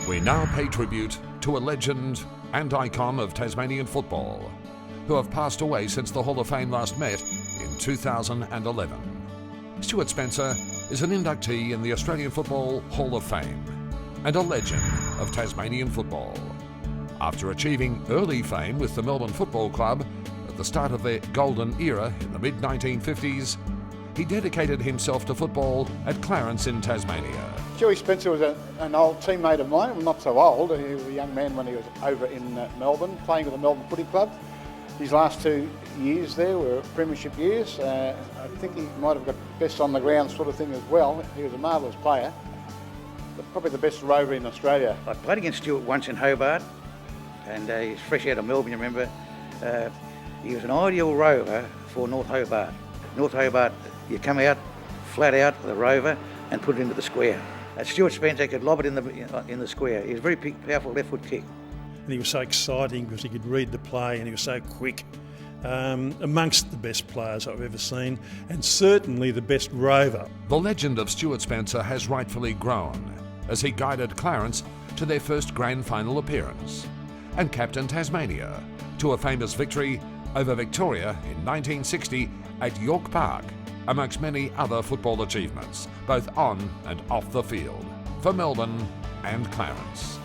We now pay tribute to a legend and icon of Tasmanian football, who have passed away since the Hall of Fame last met in 2011. Stuart Spencer is an inductee in the Australian Football Hall of Fame and a legend of Tasmanian football. After achieving early fame with the Melbourne Football Club at the start of their golden era in the mid-1950s, he dedicated himself to football at Clarence in Tasmania. Stewie Spencer was an old teammate of mine, well, not so old. He was a young man when he was over in Melbourne, playing with the Melbourne Footy Club. His last 2 years there were premiership years. I think he might have got best on the ground sort of thing as well. He was a marvellous player, but probably the best rover in Australia. I played against Stuart once in Hobart, and he's fresh out of Melbourne, you remember. He was an ideal rover for North Hobart. North Hobart, you come out, flat out with a rover and put it into the square. Stuart Spencer could lob it in the square. He was a very powerful left foot kick. And he was so exciting because he could read the play and he was so quick. Amongst the best players I've ever seen, and certainly the best rover. The legend of Stuart Spencer has rightfully grown as he guided Clarence to their first grand final appearance and captained Tasmania to a famous victory over Victoria in 1960 at York Park, amongst many other football achievements, both on and off the field, for Melbourne and Clarence.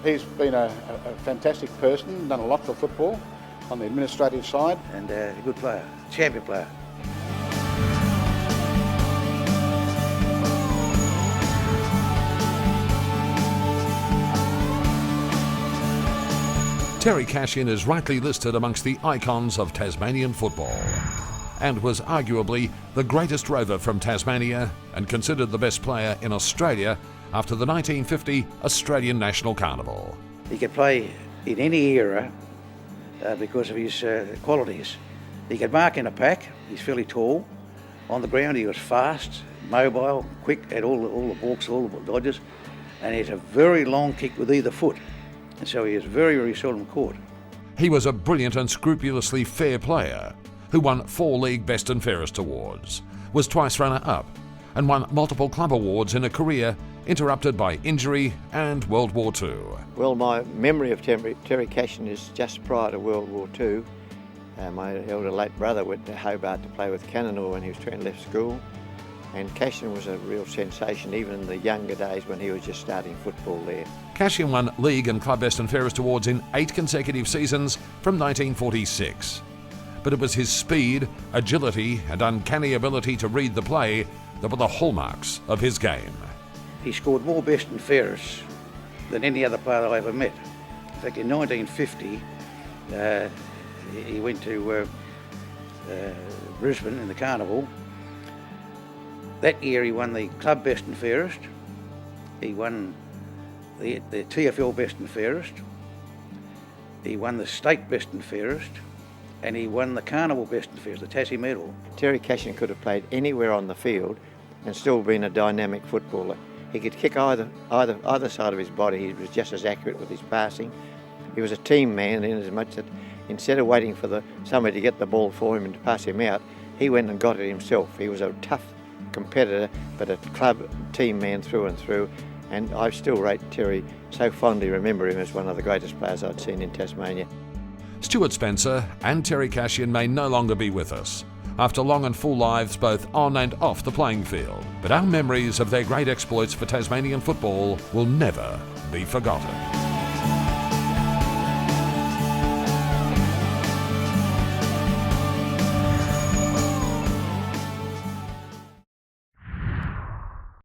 He's been a fantastic person, done a lot for football on the administrative side. And a good player, champion player. Terry Cashin is rightly listed amongst the icons of Tasmanian football, and was arguably the greatest rover from Tasmania and considered the best player in Australia after the 1950 Australian National Carnival. He could play in any era because of his qualities. He could mark in a pack, he's fairly tall. On the ground he was fast, mobile, quick, had all the balks, all the dodges, and he has a very long kick with either foot, and so he is very, very seldom caught. He was a brilliant and scrupulously fair player who won 4 League Best and Fairest awards, was twice runner-up, and won multiple club awards in a career interrupted by injury and World War II. Well, my memory of Terry Cashin is just prior to World War II. My elder late brother went to Hobart to play with Cannanore when he was left school, and Cashin was a real sensation even in the younger days when he was just starting football there. Cashin won League and Club Best and Fairest awards in 8 consecutive seasons from 1946. But it was his speed, agility and uncanny ability to read the play that were the hallmarks of his game. He scored more best and fairest than any other player I ever met. In fact, in 1950, he went to Brisbane in the Carnival. That year he won the club best and fairest. He won the TFL best and fairest. He won the state best and fairest. And he won the Carnival Best and Fairest, the Tassie Medal. Terry Cashin could have played anywhere on the field and still been a dynamic footballer. He could kick either side of his body. He was just as accurate with his passing. He was a team man in as much that instead of waiting for somebody to get the ball for him and to pass him out, he went and got it himself. He was a tough competitor, but a club team man through and through. And I still rate Terry, so fondly remember him as one of the greatest players I'd seen in Tasmania. Stuart Spencer and Terry Cashin may no longer be with us after long and full lives both on and off the playing field, but our memories of their great exploits for Tasmanian football will never be forgotten.